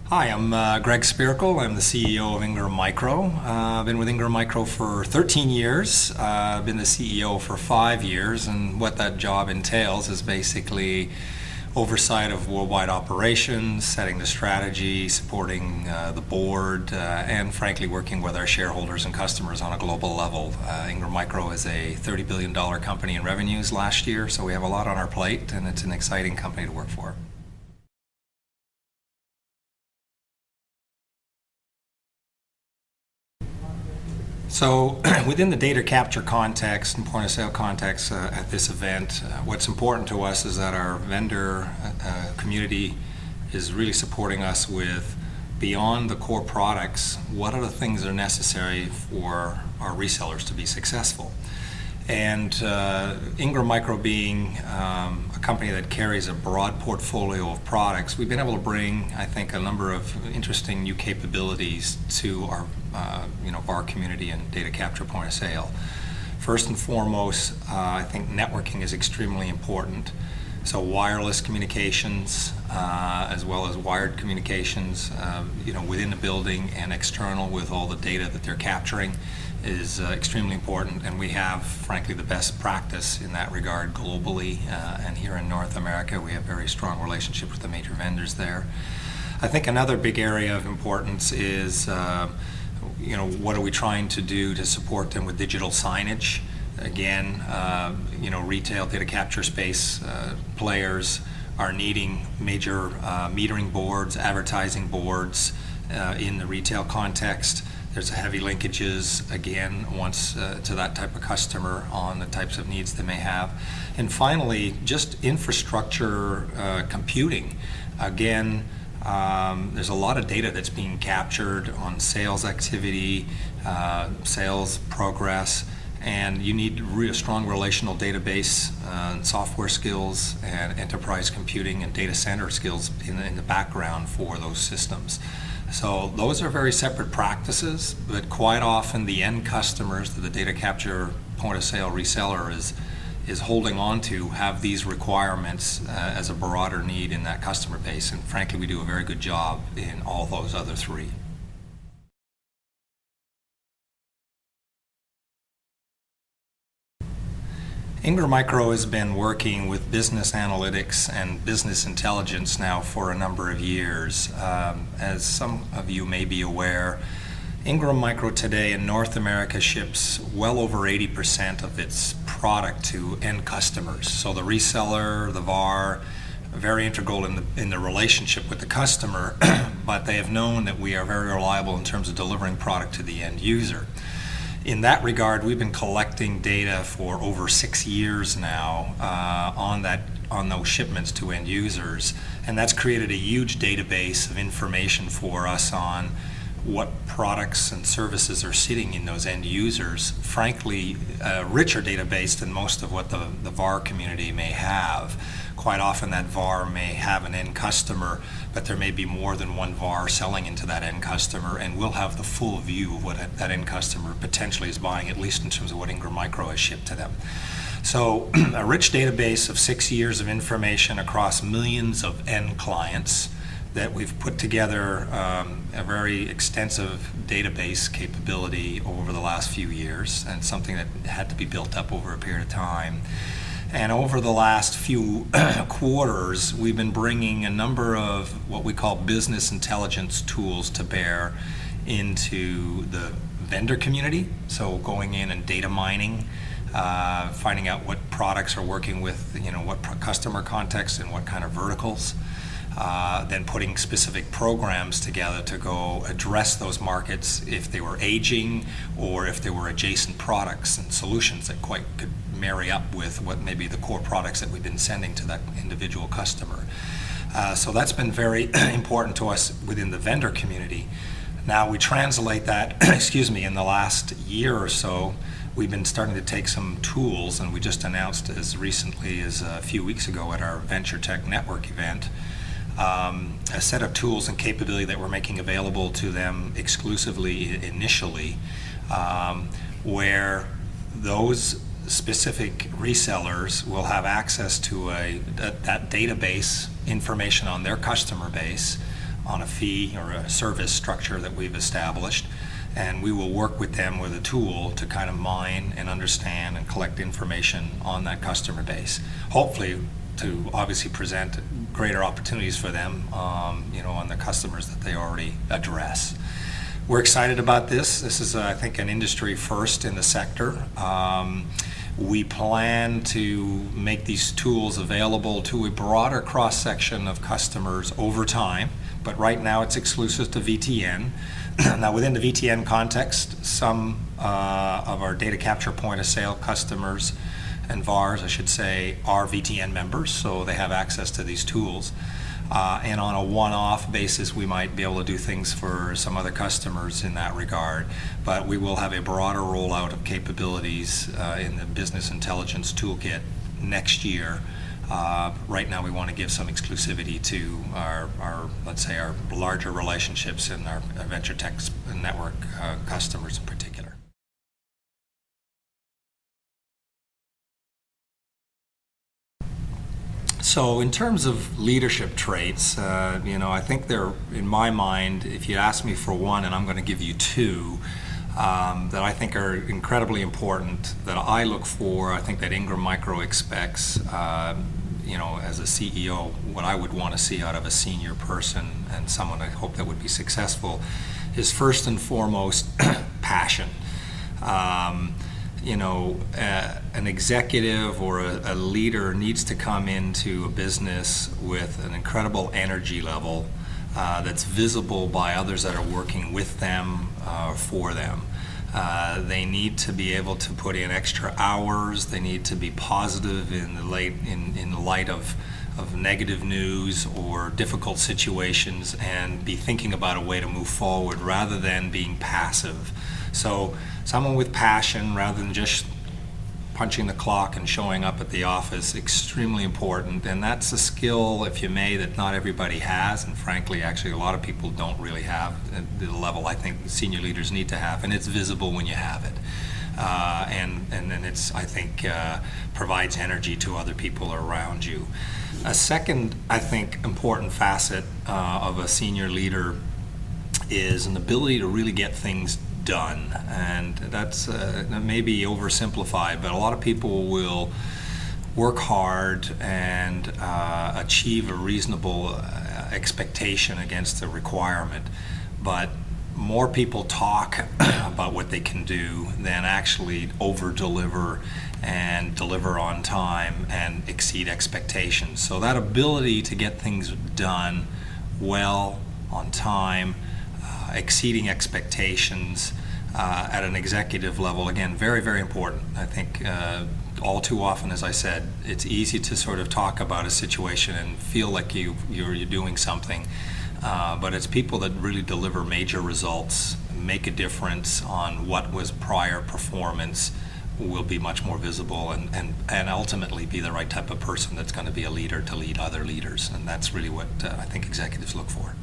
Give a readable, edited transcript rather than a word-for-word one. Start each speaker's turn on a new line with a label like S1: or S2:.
S1: Hi, I'm Greg Spierkel. I'm the CEO of Ingram Micro. I've been with Ingram Micro for 13 years. I've been the CEO for 5 years, and what that job entails is basically oversight of worldwide operations, setting the strategy, supporting the board, and frankly working with our shareholders and customers on a global level. Ingram Micro is a $30 billion company in revenues last year, so we have a lot on our plate, and it's an exciting company to work for. So within the data capture context and point of sale context at this event, what's important to us is that our vendor community is really supporting us with, beyond the core products, what are the things that are necessary for our resellers to be successful. And Ingram Micro being a company that carries a broad portfolio of products, we've been able to bring, I think, a number of interesting new capabilities to our VAR community and data capture point of sale. First and foremost, I think networking is extremely important. So wireless communications, as well as wired communications, within the building and external with all the data that they're capturing is extremely important, and we have, frankly, the best practice in that regard globally, and here in North America we have very strong relationships with the major vendors there. I think another big area of importance is what are we trying to do to support them with digital signage. Again, retail data capture space players are needing major metering boards, advertising boards in the retail context. There's heavy linkages, again, once to that type of customer on the types of needs they may have. And finally, just infrastructure computing. Again, there's a lot of data that's being captured on sales activity, sales progress, and you need a strong relational database, software skills, and enterprise computing and data center skills in the background for those systems. So those are very separate practices, but quite often the end customers that the data capture point of sale reseller is holding on to have these requirements as a broader need in that customer base, and frankly we do a very good job in all those other three. Ingram Micro has been working with business analytics and business intelligence now for a number of years. As some of you may be aware, Ingram Micro today in North America ships well over 80% of its product to end customers. So the reseller, the VAR, very integral in the relationship with the customer, but they have known that we are very reliable in terms of delivering product to the end user. In that regard, we've been collecting data for over 6 years now on those shipments to end users, and that's created a huge database of information for us on what products and services are sitting in those end users. Frankly, a richer database than most of what the VAR community may have. Quite often that VAR may have an end customer, but there may be more than one VAR selling into that end customer, and we'll have the full view of what that end customer potentially is buying, at least in terms of what Ingram Micro has shipped to them. So a rich database of 6 years of information across millions of end clients that we've put together a very extensive database capability over the last few years, and something that had to be built up over a period of time. And over the last few quarters, we've been bringing a number of what we call business intelligence tools to bear into the vendor community. So going in and data mining, finding out what products are working with, what customer context and what kind of verticals. Then putting specific programs together to go address those markets if they were aging or if there were adjacent products and solutions that quite could marry up with what maybe the core products that we've been sending to that individual customer. So that's been very important to us within the vendor community. Now we translate that, in the last year or so, we've been starting to take some tools, and we just announced as recently as a few weeks ago at our Venture Tech Network event, a set of tools and capability that we're making available to them exclusively initially, where those specific resellers will have access to that database information on their customer base, on a fee or a service structure that we've established. And we will work with them with a tool to kind of mine and understand and collect information on that customer base. Hopefully to obviously present greater opportunities for them, on the customers that they already address. We're excited about this. This is, I think, an industry first in the sector. We plan to make these tools available to a broader cross-section of customers over time, but right now it's exclusive to VTN. Now, within the VTN context, some of our data capture point of sale customers and VARs, I should say, are VTN members, so they have access to these tools. And on a one-off basis, we might be able to do things for some other customers in that regard. But we will have a broader rollout of capabilities in the business intelligence toolkit next year. Right now, we want to give some exclusivity to our let's say, our larger relationships and our venture tech network customers in particular. So in terms of leadership traits, I think they're, in my mind, if you ask me for one, and I'm going to give you two, that I think are incredibly important, that I look for, I think that Ingram Micro expects, as a CEO, what I would want to see out of a senior person and someone I hope that would be successful, is first and foremost passion. An executive or a leader needs to come into a business with an incredible energy level that's visible by others that are working with them or for them. They need to be able to put in extra hours. They need to be positive in the light of negative news or difficult situations, and be thinking about a way to move forward rather than being passive. So someone with passion rather than just punching the clock and showing up at the office, extremely important. And that's a skill, if you may, that not everybody has, and frankly, actually a lot of people don't really have at the level I think senior leaders need to have, and it's visible when you have it. And then it's, I think, provides energy to other people around you. A second, I think, important facet of a senior leader is an ability to really get things done. And that's that may be oversimplified, but a lot of people will work hard and achieve a reasonable expectation against the requirement, but more people talk about what they can do than actually over-deliver and deliver on time and exceed expectations. So that ability to get things done well, on time, exceeding expectations at an executive level, again, very, very important. I think all too often, as I said, it's easy to sort of talk about a situation and feel like you're doing something, but it's people that really deliver major results, make a difference on what was prior performance, will be much more visible and ultimately be the right type of person that's going to be a leader to lead other leaders. And that's really what I think executives look for.